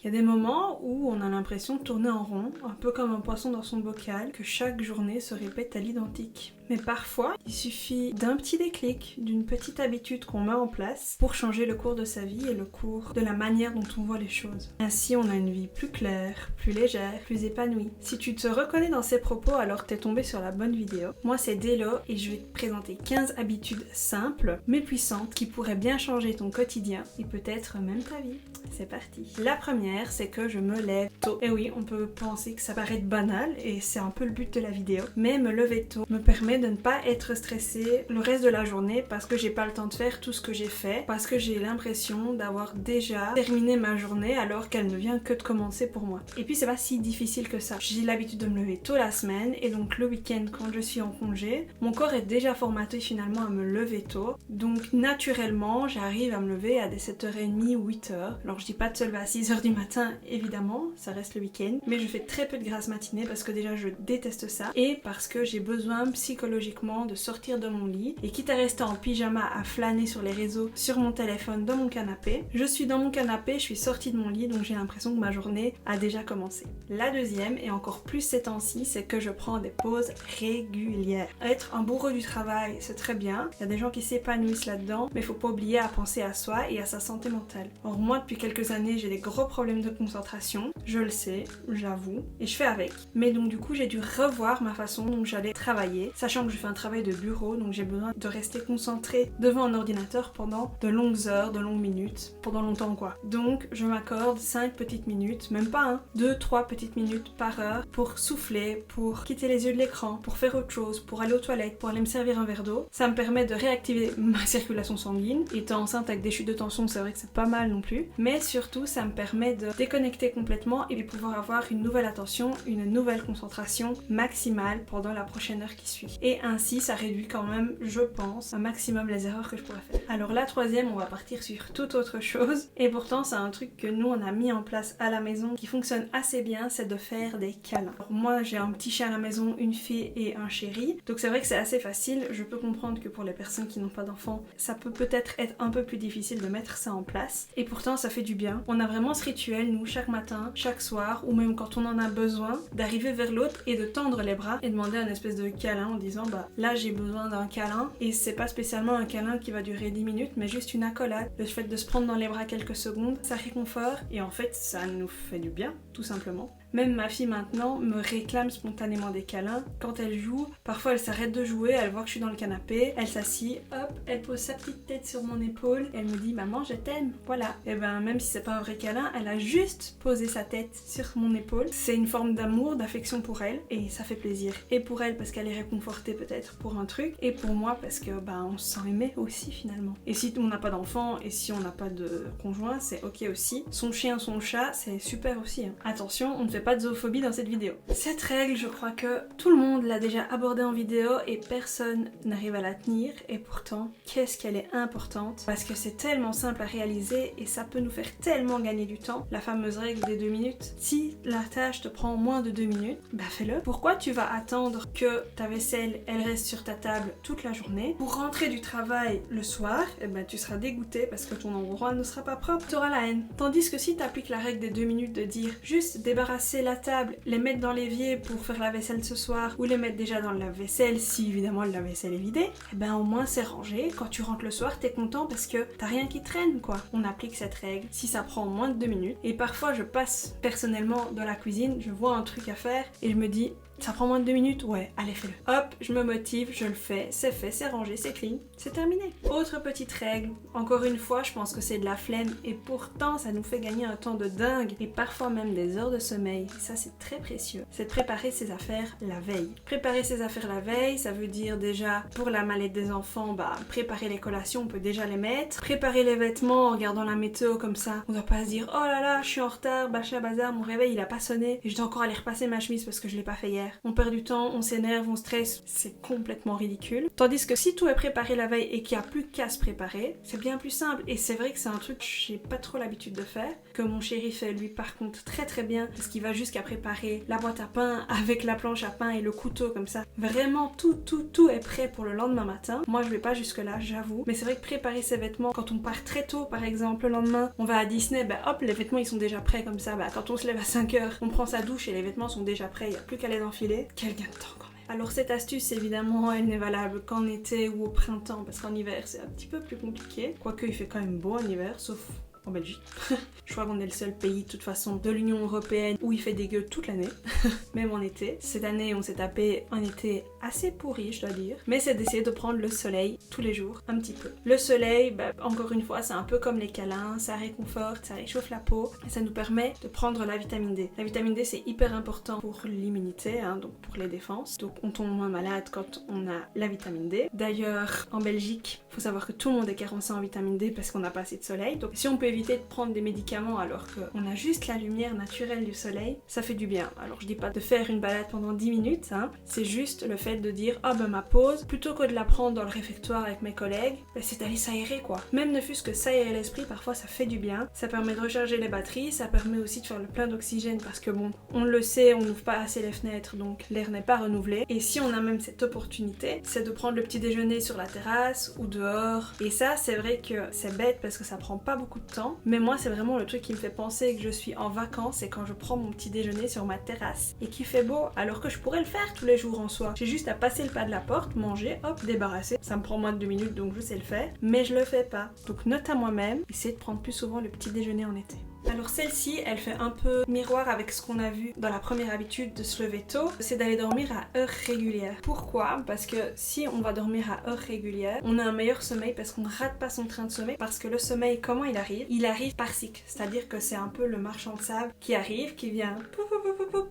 Il y a des moments où on a l'impression de tourner en rond, un peu comme un poisson dans son bocal, que chaque journée se répète à l'identique. Mais parfois, il suffit d'un petit déclic, d'une petite habitude qu'on met en place pour changer le cours de sa vie et le cours de la manière dont on voit les choses. Ainsi, on a une vie plus claire, plus légère, plus épanouie. Si tu te reconnais dans ces propos, alors t'es tombé sur la bonne vidéo. Moi, c'est Delo et je vais te présenter 15 habitudes simples mais puissantes qui pourraient bien changer ton quotidien et peut-être même ta vie. C'est parti. La première, c'est que je me lève tôt. Et oui, on peut penser que ça paraît banal et c'est un peu le but de la vidéo, mais me lever tôt me permet de ne pas être stressée le reste de la journée parce que j'ai pas le temps de faire tout ce que j'ai fait, parce que j'ai l'impression d'avoir déjà terminé ma journée alors qu'elle ne vient que de commencer pour moi. Et puis c'est pas si difficile que ça. J'ai l'habitude de me lever tôt la semaine et donc le week-end quand je suis en congé, mon corps est déjà formaté finalement à me lever tôt. Donc naturellement, j'arrive à me lever à des 7h30 ou 8h. Alors je dis pas de se lever à 6h du matin évidemment, ça reste le week-end, mais je fais très peu de grasse matinée parce que déjà je déteste ça et parce que j'ai besoin psychologiquement de sortir de mon lit et quitte à rester en pyjama à flâner sur les réseaux, sur mon téléphone, dans mon canapé. Je suis dans mon canapé, je suis sortie de mon lit donc j'ai l'impression que ma journée a déjà commencé. La deuxième, et encore plus ces temps-ci, c'est que je prends des pauses régulières. Être un bourreau du travail, c'est très bien, il y a des gens qui s'épanouissent là-dedans, mais il faut pas oublier à penser à soi et à sa santé mentale. Or moi depuis quelques années j'ai des gros problèmes de concentration, je le sais, j'avoue, et je fais avec. Mais donc du coup j'ai dû revoir ma façon dont j'allais travailler, sachant que je fais un travail de bureau, donc j'ai besoin de rester concentrée devant un ordinateur pendant de longues heures, de longues minutes, pendant longtemps quoi. Donc je m'accorde 5 petites minutes, même pas 2-3 petites minutes par heure pour souffler, pour quitter les yeux de l'écran, pour faire autre chose, pour aller aux toilettes, pour aller me servir un verre d'eau. Ça me permet de réactiver ma circulation sanguine. Étant enceinte avec des chutes de tension, c'est vrai que c'est pas mal non plus, mais surtout ça me permet de déconnecter complètement et de pouvoir avoir une nouvelle attention, une nouvelle concentration maximale pendant la prochaine heure qui suit. Et ainsi ça réduit quand même, je pense, un maximum les erreurs que je pourrais faire. Alors la troisième, on va partir sur toute autre chose et pourtant c'est un truc que nous on a mis en place à la maison qui fonctionne assez bien, c'est de faire des câlins. Alors, moi j'ai un petit chien à la maison, une fille et un chéri, donc c'est vrai que c'est assez facile. Je peux comprendre que pour les personnes qui n'ont pas d'enfants, ça peut peut-être être un peu plus difficile de mettre ça en place et pourtant ça fait du bien. On a vraiment ce rituel, nous, chaque matin, chaque soir ou même quand on en a besoin, d'arriver vers l'autre et de tendre les bras et demander un espèce de câlin en disant bah là j'ai besoin d'un câlin, et c'est pas spécialement un câlin qui va durer 10 minutes mais juste une accolade. Le fait de se prendre dans les bras quelques secondes, ça réconforte et en fait ça nous fait du bien tout simplement. Même ma fille maintenant me réclame spontanément des câlins. Quand elle joue, parfois elle s'arrête de jouer, elle voit que je suis dans le canapé, elle s'assied, hop, elle pose sa petite tête sur mon épaule, elle me dit maman je t'aime, voilà. Et ben même si c'est pas un vrai câlin, elle a juste posé sa tête sur mon épaule. C'est une forme d'amour, d'affection pour elle et ça fait plaisir. Et pour elle parce qu'elle est réconfortée peut-être pour un truc, et pour moi parce que on se sent aimé aussi finalement. Et si on n'a pas d'enfant et si on n'a pas de conjoint, c'est ok aussi. Son chien, son chat, c'est super aussi. Attention, on ne fait pas de zoophobie dans cette vidéo. Cette règle, je crois que tout le monde l'a déjà abordée en vidéo et personne n'arrive à la tenir, et pourtant, qu'est-ce qu'elle est importante parce que c'est tellement simple à réaliser et ça peut nous faire tellement gagner du temps. La fameuse règle des 2 minutes. Si la tâche te prend moins de 2 minutes, fais-le. Pourquoi tu vas attendre que ta vaisselle, elle reste sur ta table toute la journée pour rentrer du travail le soir? Tu seras dégoûté parce que ton endroit ne sera pas propre, tu auras la haine. Tandis que si tu appliques la règle des 2 minutes de dire juste débarrasser la table, les mettre dans l'évier pour faire la vaisselle ce soir ou les mettre déjà dans le lave-vaisselle si évidemment le lave-vaisselle est vidé, au moins c'est rangé. Quand tu rentres le soir, t'es content parce que t'as rien qui traîne quoi. On applique cette règle si ça prend moins de 2 minutes. Et parfois je passe personnellement dans la cuisine, je vois un truc à faire et je me dis ça prend moins de 2 minutes? Ouais, allez fais-le. Hop, je me motive, je le fais, c'est rangé, c'est clean, c'est terminé. Autre petite règle, encore une fois, je pense que c'est de la flemme et pourtant ça nous fait gagner un temps de dingue et parfois même des heures de sommeil. Ça c'est très précieux. C'est de préparer ses affaires la veille. Préparer ses affaires la veille, ça veut dire déjà pour la mallette des enfants, préparer les collations, on peut déjà les mettre. Préparer les vêtements en regardant la météo comme ça. On doit pas se dire oh là là, je suis en retard, bâcha bazar, mon réveil il a pas sonné et je dois encore aller repasser ma chemise parce que je l'ai pas fait hier. galère. On perd du temps, on s'énerve, on stresse, c'est complètement ridicule. Tandis que si tout est préparé la veille et qu'il n'y a plus qu'à se préparer, c'est bien plus simple. Et c'est vrai que c'est un truc que j'ai pas trop l'habitude de faire, que mon chéri fait lui par contre très très bien, parce qu'il va jusqu'à préparer la boîte à pain avec la planche à pain et le couteau comme ça. Vraiment tout est prêt pour le lendemain matin. Moi je vais pas jusque là, j'avoue. Mais c'est vrai que préparer ses vêtements quand on part très tôt, par exemple le lendemain, on va à Disney, bah hop, les vêtements ils sont déjà prêts comme ça. Bah quand on se lève à 5h, on prend sa douche et les vêtements sont déjà prêts, il n'y a plus qu'à les enfiler. Quel gain de temps quand même. Alors cette astuce évidemment elle n'est valable qu'en été ou au printemps, parce qu'en hiver c'est un petit peu plus compliqué. Quoique il fait quand même beau en hiver, sauf en Belgique. Je crois qu'on est le seul pays de toute façon de l'Union Européenne où il fait dégueu toute l'année, même en été. Cette année on s'est tapé un été assez pourri je dois dire, mais c'est d'essayer de prendre le soleil tous les jours, un petit peu. Le soleil, bah, encore une fois c'est un peu comme les câlins, ça réconforte, ça réchauffe la peau et ça nous permet de prendre la vitamine D. La vitamine D c'est hyper important pour l'immunité, hein, donc pour les défenses, donc on tombe moins malade quand on a la vitamine D. D'ailleurs en Belgique, faut savoir que tout le monde est carencé en vitamine D parce qu'on n'a pas assez de soleil, donc si on peut éviter de prendre des médicaments alors qu'on a juste la lumière naturelle du soleil, ça fait du bien. Alors je dis pas de faire une balade pendant 10 minutes, hein, c'est juste le fait de dire ah ben ma pause, plutôt que de la prendre dans le réfectoire avec mes collègues, ben, c'est d'aller s'aérer quoi. Même ne fût-ce que s'aérer l'esprit, parfois ça fait du bien, ça permet de recharger les batteries, ça permet aussi de faire le plein d'oxygène parce que bon, on le sait, on n'ouvre pas assez les fenêtres donc l'air n'est pas renouvelé. Et si on a même cette opportunité, c'est de prendre le petit déjeuner sur la terrasse ou dehors. Et ça c'est vrai que c'est bête parce que ça prend pas beaucoup de temps, mais moi c'est vraiment le truc qui me fait penser que je suis en vacances et quand je prends mon petit déjeuner sur ma terrasse et qu'il fait beau, alors que je pourrais le faire tous les jours en soi. J'ai juste à passer le pas de la porte, manger, hop, débarrasser. Ça me prend moins de 2 minutes donc je sais le faire, mais je le fais pas. Donc note à moi-même, essayez de prendre plus souvent le petit déjeuner en été. Alors celle-ci, elle fait un peu miroir avec ce qu'on a vu dans la première habitude de se lever tôt, c'est d'aller dormir à heure régulière. Pourquoi? Parce que si on va dormir à heure régulière, on a un meilleur sommeil parce qu'on ne rate pas son train de sommeil, parce que le sommeil, comment il arrive? Il arrive par cycle, c'est-à-dire que c'est un peu le marchand de sable qui arrive, qui vient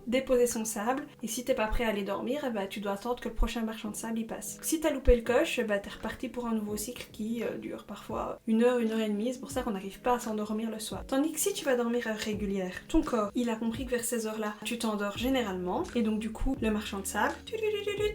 déposer son sable, et si t'es pas prêt à aller dormir, bah, tu dois attendre que le prochain marchand de sable y passe. Si t'as loupé le coche, bah, t'es reparti pour un nouveau cycle qui dure parfois 1 heure, 1 heure et demie, c'est pour ça qu'on n'arrive pas à s'endormir le soir. Tandis que si tu vas dormir à heure régulière, ton corps, il a compris que vers ces heures-là, tu t'endors généralement, et donc du coup, le marchand de sable,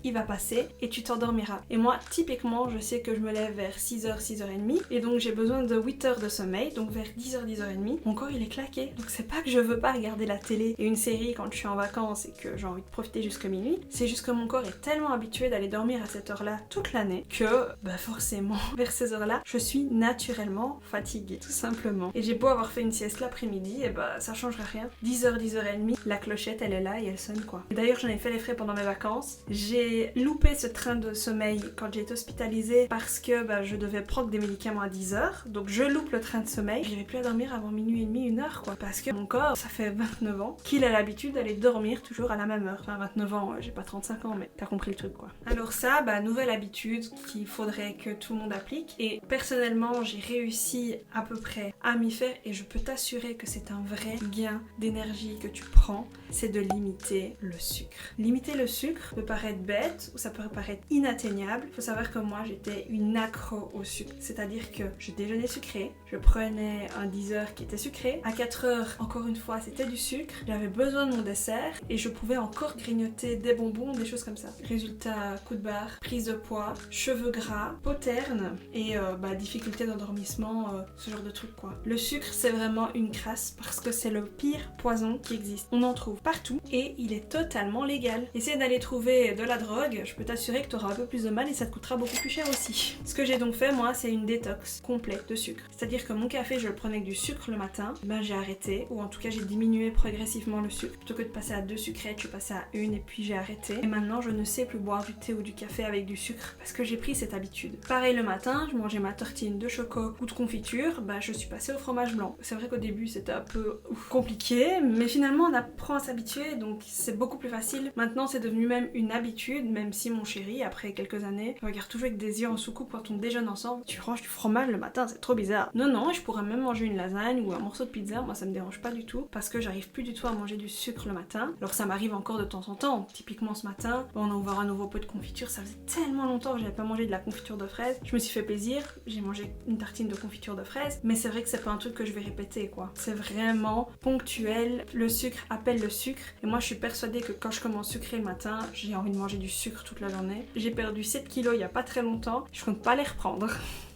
il va passer, et tu t'endormiras. Et moi, typiquement, je sais que je me lève vers 6h, 6h30, et donc j'ai besoin de 8 heures de sommeil, donc vers 10h, 10h30, mon corps il est claqué. Donc c'est pas que je veux pas regarder la télé et une série quand je suis en vacances et que j'ai envie de profiter jusqu'à minuit, c'est juste que mon corps est tellement habitué d'aller dormir à cette heure-là toute l'année que, bah forcément, vers ces heures-là, je suis naturellement fatiguée, tout simplement. Et j'ai beau avoir fait une sieste l'après-midi, et bah ça changera rien. 10h, 10h30, la clochette elle est là et elle sonne quoi. Et d'ailleurs j'en ai fait les frais pendant mes vacances. J'ai loupé ce train de sommeil quand j'ai été hospitalisée parce que bah, je devais prendre des médicaments à 10h, donc je loupe le train de sommeil. J'arrivais plus à dormir avant minuit et demi, 1h quoi, parce que mon corps, ça fait 29 ans qu'il a l'habitude d'aller dormir toujours à la même heure. Enfin 29 ans, j'ai pas 35 ans mais t'as compris le truc quoi. Alors ça, bah nouvelle habitude qu'il faudrait que tout le monde applique, et personnellement j'ai réussi à peu près à m'y faire et je peux t'assurer que c'est un vrai gain d'énergie que tu prends, c'est de limiter le sucre. Limiter le sucre peut paraître bête ou ça peut paraître inatteignable. Faut savoir que moi j'étais une accro au sucre, c'est-à-dire que je déjeunais sucré, je prenais un 10h qui était sucré, à 4h encore une fois c'était du sucre, j'avais besoin de mon dessert et je pouvais encore grignoter des bonbons, des choses comme ça. Résultat, coup de barre, prise de poids, cheveux gras, peau terne et difficulté d'endormissement, ce genre de trucs quoi. Le sucre c'est vraiment une crasse parce que c'est le pire poison qui existe. On en trouve partout et il est totalement légal. Essaye d'aller trouver de la drogue, je peux t'assurer que tu auras un peu plus de mal et ça te coûtera beaucoup plus cher aussi. Ce que j'ai donc fait moi c'est une détox complète de sucre. C'est-à-dire que mon café je le prenais avec du sucre le matin, ben j'ai arrêté, ou en tout cas j'ai diminué progressivement le sucre. Plutôt que de passer à 2 sucrètes, je passais à 1 et puis j'ai arrêté. Et maintenant je ne sais plus boire du thé ou du café avec du sucre parce que j'ai pris cette habitude. Pareil le matin, je mangeais ma tartine de choco ou de confiture, bah je suis passée au fromage blanc. C'est vrai qu'au début c'était un peu compliqué, mais finalement on apprend à s'habituer donc c'est beaucoup plus facile. Maintenant c'est devenu même une habitude, même si mon chéri, après quelques années, regarde toujours avec des yeux en soucoupe quand on déjeune ensemble. Tu ranges du fromage le matin, c'est trop bizarre. Non, je pourrais même manger une lasagne ou un morceau de pizza, moi ça me dérange pas du tout parce que j'arrive plus du tout à manger du sucre le matin. Alors ça m'arrive encore de temps en temps, typiquement ce matin, on a ouvert un nouveau pot de confiture, ça faisait tellement longtemps que j'avais pas mangé de la confiture de fraises. Je me suis fait plaisir, j'ai mangé une tartine de confiture de fraises, mais c'est vrai que c'est pas un truc que je vais répéter quoi. C'est vraiment ponctuel. Le sucre appelle le sucre. Et moi, je suis persuadée que quand je commence sucré le matin, j'ai envie de manger du sucre toute la journée. J'ai perdu 7 kilos il y a pas très longtemps. Je compte pas les reprendre.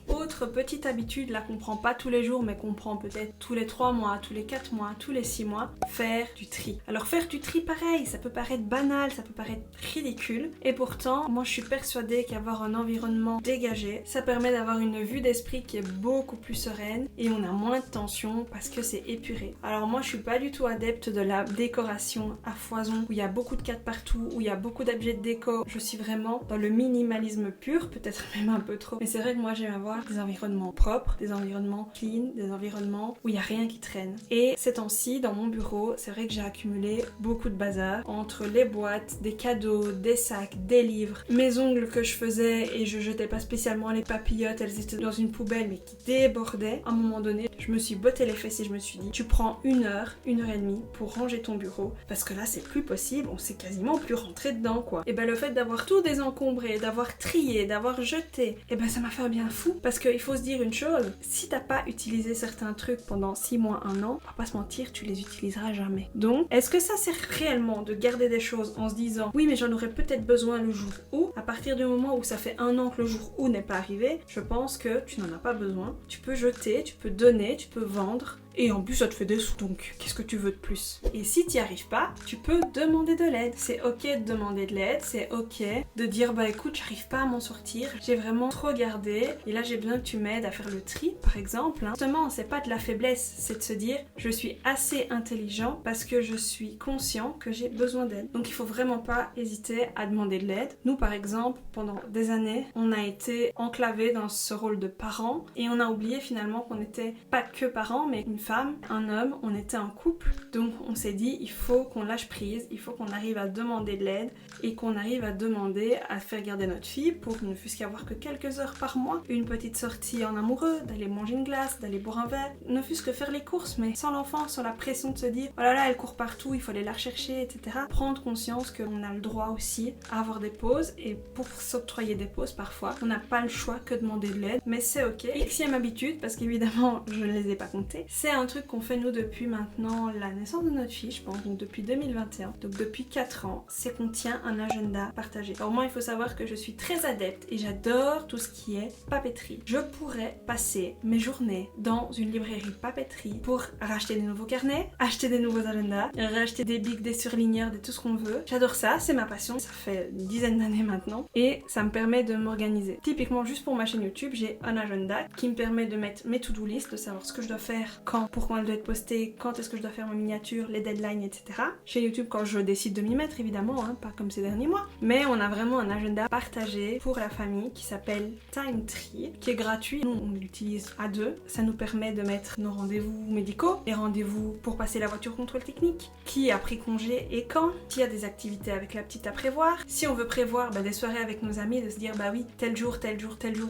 Autre petite habitude, là qu'on prend pas tous les jours mais qu'on prend peut-être tous les 3 mois, tous les 4 mois, tous les 6 mois, faire du tri. Alors faire du tri pareil, ça peut paraître banal, ça peut paraître ridicule et pourtant moi je suis persuadée qu'avoir un environnement dégagé, ça permet d'avoir une vue d'esprit qui est beaucoup plus sereine et on a moins de tension parce que c'est épuré. Alors moi je suis pas du tout adepte de la décoration à foison où il y a beaucoup de cadres partout, où il y a beaucoup d'objets de déco. Je suis vraiment dans le minimalisme pur, peut-être même un peu trop, mais c'est vrai que moi j'aime avoir des environnements propres, des environnements clean, des environnements où il n'y a rien qui traîne. Et ces temps-ci, dans mon bureau, c'est vrai que j'ai accumulé beaucoup de bazar entre les boîtes, des cadeaux, des sacs, des livres, mes ongles que je faisais et je jetais pas spécialement les papillotes, elles étaient dans une poubelle mais qui débordaient. À un moment donné, je me suis botté les fesses et je me suis dit, tu prends 1 heure, 1 heure et demie pour ranger ton bureau parce que là c'est plus possible, on sait quasiment plus rentrer dedans quoi. Et ben le fait d'avoir tout désencombré, d'avoir trié, d'avoir jeté, et ben ça m'a fait un bien fou. Parce qu'il faut se dire une chose, si t'as pas utilisé certains trucs pendant 6 mois, 1 an, on va pas se mentir, tu les utiliseras jamais. Donc, est-ce que ça sert réellement de garder des choses en se disant oui mais j'en aurais peut-être besoin le jour où, à partir du moment où ça fait 1 an que le jour où n'est pas arrivé, je pense que tu n'en as pas besoin. Tu peux jeter, tu peux donner, tu peux vendre. Et en plus ça te fait des sous, donc qu'est-ce que tu veux de plus? Et si t'y arrives pas, tu peux demander de l'aide. C'est ok de demander de l'aide, c'est ok de dire bah écoute j'arrive pas à m'en sortir, j'ai vraiment trop gardé et là j'ai besoin que tu m'aides à faire le tri par exemple. Justement c'est pas de la faiblesse, c'est de se dire je suis assez intelligent parce que je suis conscient que j'ai besoin d'aide. Donc il faut vraiment pas hésiter à demander de l'aide. Nous par exemple pendant des années on a été enclavés dans ce rôle de parents et on a oublié finalement qu'on n'était pas que parents mais une femme, un homme, on était un couple, donc on s'est dit il faut qu'on lâche prise, il faut qu'on arrive à demander de l'aide et qu'on arrive à demander à faire garder notre fille pour ne fût-ce qu'avoir que quelques heures par mois, une petite sortie en amoureux, d'aller manger une glace, d'aller boire un verre, ne fût-ce que faire les courses, mais sans l'enfant, sans la pression de se dire oh là là elle court partout, il faut aller la rechercher, etc. Prendre conscience qu'on a le droit aussi à avoir des pauses et pour s'octroyer des pauses parfois, on n'a pas le choix que de demander de l'aide, mais c'est ok. Xème habitude, parce qu'évidemment je ne les ai pas comptées, c'est un truc qu'on fait nous depuis maintenant la naissance de notre fille, je pense, donc depuis 2021, donc depuis 4 ans, c'est qu'on tient un agenda partagé. Alors moi il faut savoir que je suis très adepte et j'adore tout ce qui est papeterie. Je pourrais passer mes journées dans une librairie papeterie pour racheter des nouveaux carnets, acheter des nouveaux agendas, racheter des bics, des surligneurs, tout ce qu'on veut. J'adore ça, c'est ma passion, ça fait une dizaine d'années maintenant et ça me permet de m'organiser. Typiquement juste pour ma chaîne YouTube, j'ai un agenda qui me permet de mettre mes to-do list, de savoir ce que je dois faire, quand, pourquoi elle doit être postée, quand est-ce que je dois faire ma miniature, les deadlines, etc. Chez YouTube, quand je décide de m'y mettre, évidemment, hein, pas comme ces derniers mois. Mais on a vraiment un agenda partagé pour la famille qui s'appelle Time Tree, qui est gratuit. Nous, on l'utilise à 2. Ça nous permet de mettre nos rendez-vous médicaux, les rendez-vous pour passer la voiture contrôle technique, qui a pris congé et quand, s'il y a des activités avec la petite à prévoir, si on veut prévoir des soirées avec nos amis, de se dire bah oui, tel jour,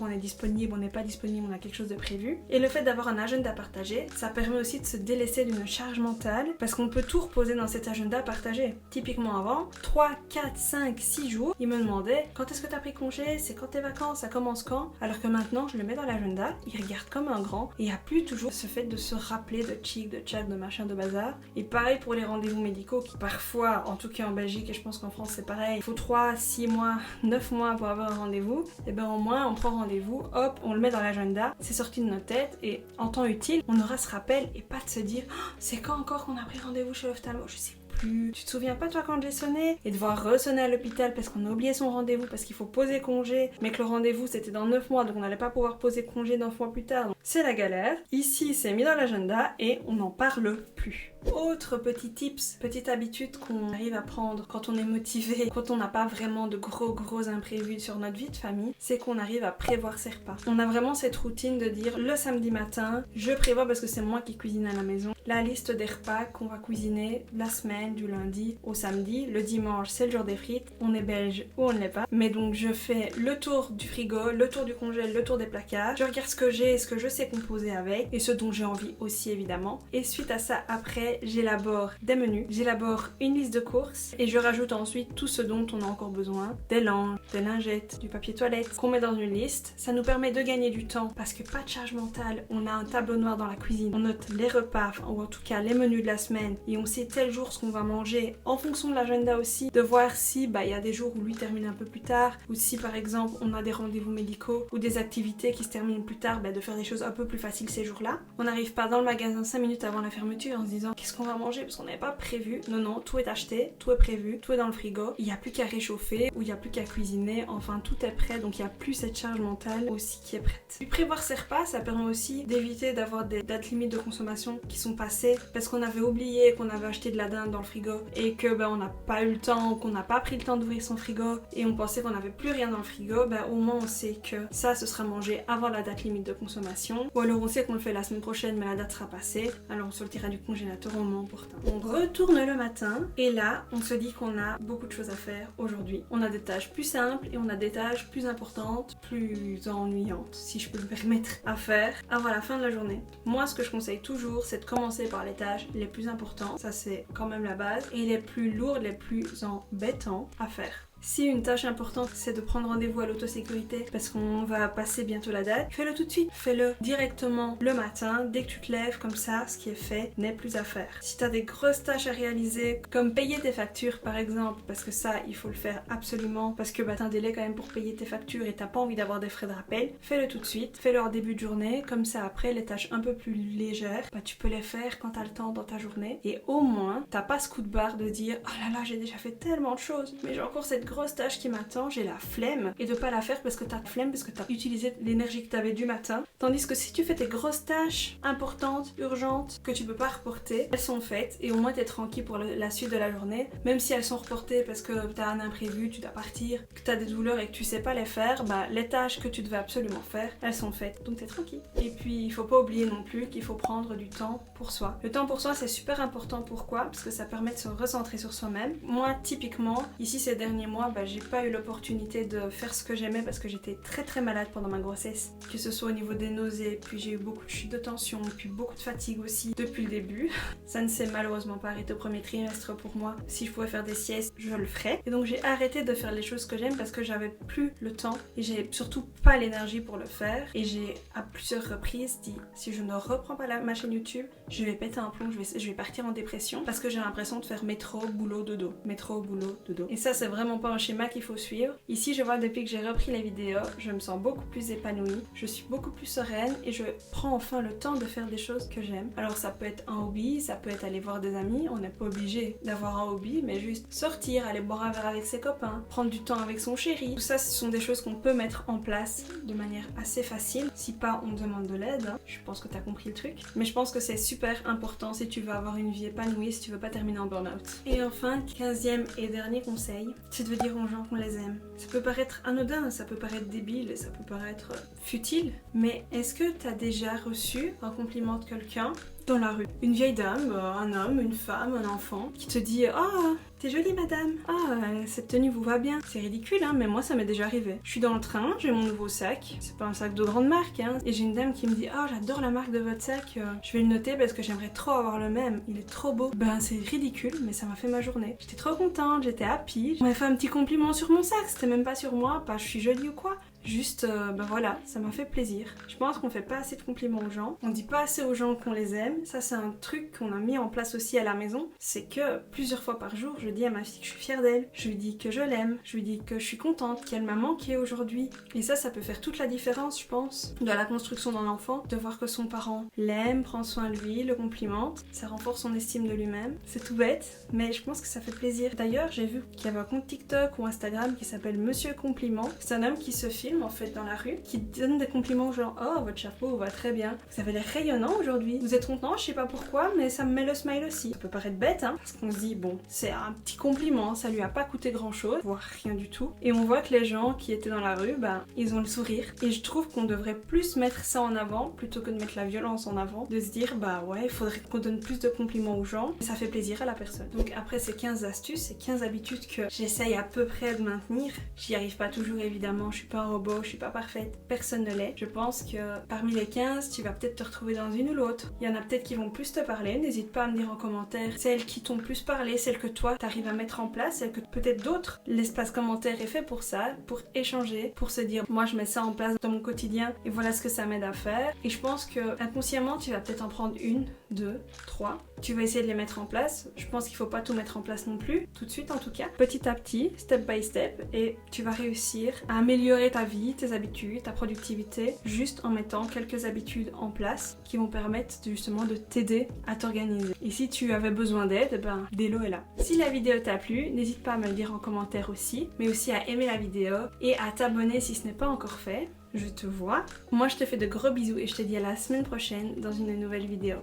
on est disponible, on n'est pas disponible, on a quelque chose de prévu. Et le fait d'avoir un agenda partagé, ça permet aussi de se délaisser d'une charge mentale parce qu'on peut tout reposer dans cet agenda partagé. Typiquement avant, 3, 4, 5, 6 jours, il me demandait quand est-ce que t'as pris congé, c'est quand tes vacances, ça commence quand, alors que maintenant je le mets dans l'agenda, il regarde comme un grand et il n'y a plus toujours ce fait de se rappeler de chic, de tchac, de machin, de bazar. Et pareil pour les rendez-vous médicaux qui parfois, en tout cas en Belgique et je pense qu'en France c'est pareil, il faut 3, 6 mois, 9 mois pour avoir un rendez-vous, et ben au moins on prend rendez-vous, hop, on le met dans l'agenda, c'est sorti de notre tête et en temps utile, on aura ce rappel et pas de se dire oh, c'est quand encore qu'on a pris rendez-vous chez l'ophtalmo, je sais plus. Tu te souviens pas toi quand j'ai sonné et devoir ressonner à l'hôpital parce qu'on a oublié son rendez-vous parce qu'il faut poser congé mais que le rendez-vous c'était dans 9 mois donc on n'allait pas pouvoir poser congé 9 mois plus tard. C'est la galère. Ici c'est mis dans l'agenda et on n'en parle plus. Autre petit tips, petite habitude qu'on arrive à prendre quand on est motivé, quand on n'a pas vraiment de gros imprévus sur notre vie de famille, c'est qu'on arrive à prévoir ses repas. On a vraiment cette routine de dire le samedi matin, je prévois parce que c'est moi qui cuisine à la maison, la liste des repas qu'on va cuisiner la semaine du lundi au samedi. Le dimanche c'est le jour des frites, on est belge ou on ne l'est pas. Mais donc je fais le tour du frigo, le tour du congèle, le tour des placards, je regarde ce que j'ai et ce que je sais composer avec et ce dont j'ai envie aussi évidemment. Et suite à ça après fais, j'élabore des menus, j'élabore une liste de courses et je rajoute ensuite tout ce dont on a encore besoin, des langes, des lingettes, du papier toilette, qu'on met dans une liste. Ça nous permet de gagner du temps parce que pas de charge mentale, on a un tableau noir dans la cuisine, on note les repas, ou en tout cas les menus de la semaine et on sait tel jour ce qu'on va manger en fonction de l'agenda aussi, de voir si il y a des jours où lui termine un peu plus tard ou si par exemple on a des rendez-vous médicaux ou des activités qui se terminent plus tard, de faire des choses un peu plus faciles ces jours-là. On n'arrive pas dans le magasin 5 minutes avant la fermeture en se disant qu'est-ce qu'on va manger parce qu'on n'avait pas prévu. Non, tout est acheté, tout est prévu, tout est dans le frigo. Il n'y a plus qu'à réchauffer ou il n'y a plus qu'à cuisiner. Enfin, tout est prêt, donc il n'y a plus cette charge mentale aussi qui est prête. Puis prévoir ses repas, ça permet aussi d'éviter d'avoir des dates limites de consommation qui sont passées parce qu'on avait oublié qu'on avait acheté de la dinde dans le frigo et que on n'a pas eu le temps, qu'on n'a pas pris le temps d'ouvrir son frigo et on pensait qu'on n'avait plus rien dans le frigo. Au moins on sait que ça, ce sera mangé avant la date limite de consommation. Ou alors on sait qu'on le fait la semaine prochaine mais la date sera passée, alors on sortira du congélateur au moment opportun. On retourne le matin et là on se dit qu'on a beaucoup de choses à faire aujourd'hui. On a des tâches plus simples et on a des tâches plus importantes, plus ennuyantes si je peux me permettre, à faire avant la fin de la journée. Moi ce que je conseille toujours c'est de commencer par les tâches les plus importantes, ça c'est quand même la base, et les plus lourdes, les plus embêtantes à faire. Si une tâche importante c'est de prendre rendez-vous à l'autosécurité parce qu'on va passer bientôt la date, fais-le tout de suite, fais-le directement le matin, dès que tu te lèves, comme ça ce qui est fait n'est plus à faire. Si tu as des grosses tâches à réaliser, comme payer tes factures par exemple, parce que ça il faut le faire absolument, parce que t'as un délai quand même pour payer tes factures et t'as pas envie d'avoir des frais de rappel, fais-le tout de suite, fais-le en début de journée, comme ça après les tâches un peu plus légères, tu peux les faire quand t'as le temps dans ta journée et au moins t'as pas ce coup de barre de dire oh là là j'ai déjà fait tellement de choses, mais j'ai encore cette grosse tâche qui m'attend, j'ai la flemme, et de pas la faire parce que t'as flemme, parce que t'as utilisé l'énergie que t'avais du matin. Tandis que si tu fais tes grosses tâches importantes, urgentes, que tu peux pas reporter, elles sont faites et au moins t'es tranquille pour la suite de la journée. Même si elles sont reportées parce que t'as un imprévu, tu dois partir, que t'as des douleurs et que tu sais pas les faire, les tâches que tu devais absolument faire, elles sont faites, donc t'es tranquille. Et puis il faut pas oublier non plus qu'il faut prendre du temps pour soi. Le temps pour soi c'est super important, pourquoi? Parce que ça permet de se recentrer sur soi-même. Moi typiquement, ici ces derniers mois, j'ai pas eu l'opportunité de faire ce que j'aimais parce que j'étais très malade pendant ma grossesse, que ce soit au niveau des nausées, puis j'ai eu beaucoup de chutes de tension, puis beaucoup de fatigue aussi depuis le début. Ça ne s'est malheureusement pas arrêté au premier trimestre pour moi. Si je pouvais faire des siestes, je le ferais. Et donc j'ai arrêté de faire les choses que j'aime parce que j'avais plus le temps et j'ai surtout pas l'énergie pour le faire. Et j'ai à plusieurs reprises dit si je ne reprends pas ma chaîne YouTube, je vais péter un plomb, je vais partir en dépression parce que j'ai l'impression de faire métro, boulot, dodo. Métro, boulot, dodo. Et ça c'est vraiment pas un schéma qu'il faut suivre. Ici je vois depuis que j'ai repris les vidéos, je me sens beaucoup plus épanouie, je suis beaucoup plus sereine et je prends enfin le temps de faire des choses que j'aime. Alors ça peut être un hobby, ça peut être aller voir des amis, on n'est pas obligé d'avoir un hobby, mais juste sortir, aller boire un verre avec ses copains, prendre du temps avec son chéri. Tout ça ce sont des choses qu'on peut mettre en place de manière assez facile. Si pas on demande de l'aide, je pense que t'as compris le truc. Mais je pense que c'est super important si tu veux avoir une vie épanouie, si tu veux pas terminer en burn-out. Et enfin, 15e et dernier conseil, c'est de dire aux gens qu'on les aime. Ça peut paraître anodin, ça peut paraître débile, ça peut paraître futile, mais est-ce que t'as déjà reçu un compliment de quelqu'un dans la rue? Une vieille dame, un homme, une femme, un enfant qui te dit « Ah, t'es jolie madame, ah, cette tenue vous va bien ». C'est ridicule, mais moi ça m'est déjà arrivé. Je suis dans le train, j'ai mon nouveau sac, c'est pas un sac de grande marque, et j'ai une dame qui me dit « Ah, j'adore la marque de votre sac, je vais le noter parce que j'aimerais trop avoir le même, il est trop beau ». C'est ridicule, mais ça m'a fait ma journée. J'étais trop contente, j'étais happy, on m'a fait un petit compliment sur mon sac, c'était même pas sur moi, pas je suis jolie ou quoi. Juste, voilà, ça m'a fait plaisir. Je pense qu'on fait pas assez de compliments aux gens. On dit pas assez aux gens qu'on les aime. Ça, c'est un truc qu'on a mis en place aussi à la maison. C'est que plusieurs fois par jour, je dis à ma fille que je suis fière d'elle. Je lui dis que je l'aime. Je lui dis que je suis contente, qu'elle m'a manqué aujourd'hui. Et ça peut faire toute la différence, je pense, de la construction d'un enfant. De voir que son parent l'aime, prend soin de lui, le complimente. Ça renforce son estime de lui-même. C'est tout bête, mais je pense que ça fait plaisir. D'ailleurs, j'ai vu qu'il y avait un compte TikTok ou Instagram qui s'appelle Monsieur Compliment. C'est un homme qui se filme en fait dans la rue, qui donne des compliments genre oh votre chapeau va très bien, vous avez l'air rayonnant aujourd'hui, vous êtes content, je sais pas pourquoi mais ça me met le smile aussi. Ça peut paraître bête parce qu'on se dit bon c'est un petit compliment, ça lui a pas coûté grand chose, voire rien du tout, et on voit que les gens qui étaient dans la rue ils ont le sourire, et je trouve qu'on devrait plus mettre ça en avant plutôt que de mettre la violence en avant, de se dire ouais il faudrait qu'on donne plus de compliments aux gens, ça fait plaisir à la personne. Donc après ces 15 astuces, ces 15 habitudes que j'essaye à peu près de maintenir, j'y arrive pas toujours évidemment, je suis pas un robot robot, je suis pas parfaite, personne ne l'est. Je pense que parmi les 15, tu vas peut-être te retrouver dans une ou l'autre. Il y en a peut-être qui vont plus te parler, n'hésite pas à me dire en commentaire celles qui t'ont plus parlé, celles que toi t'arrives à mettre en place, celles que peut-être d'autres. L'espace commentaire est fait pour ça, pour échanger, pour se dire moi je mets ça en place dans mon quotidien et voilà ce que ça m'aide à faire. Et je pense que inconsciemment tu vas peut-être en prendre 1, 2, 3. Tu vas essayer de les mettre en place. Je pense qu'il faut pas tout mettre en place non plus, tout de suite en tout cas. Petit à petit, step by step, et tu vas réussir à améliorer ta vie, tes habitudes, ta productivité, juste en mettant quelques habitudes en place qui vont permettre justement de t'aider à t'organiser. Et si tu avais besoin d'aide, ben Delo est là. Si la vidéo t'a plu, n'hésite pas à me le dire en commentaire aussi, mais aussi à aimer la vidéo et à t'abonner si ce n'est pas encore fait. Je te vois. Moi je te fais de gros bisous et je te dis à la semaine prochaine dans une nouvelle vidéo.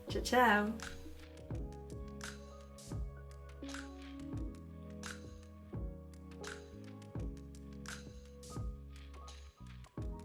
Ciao ciao!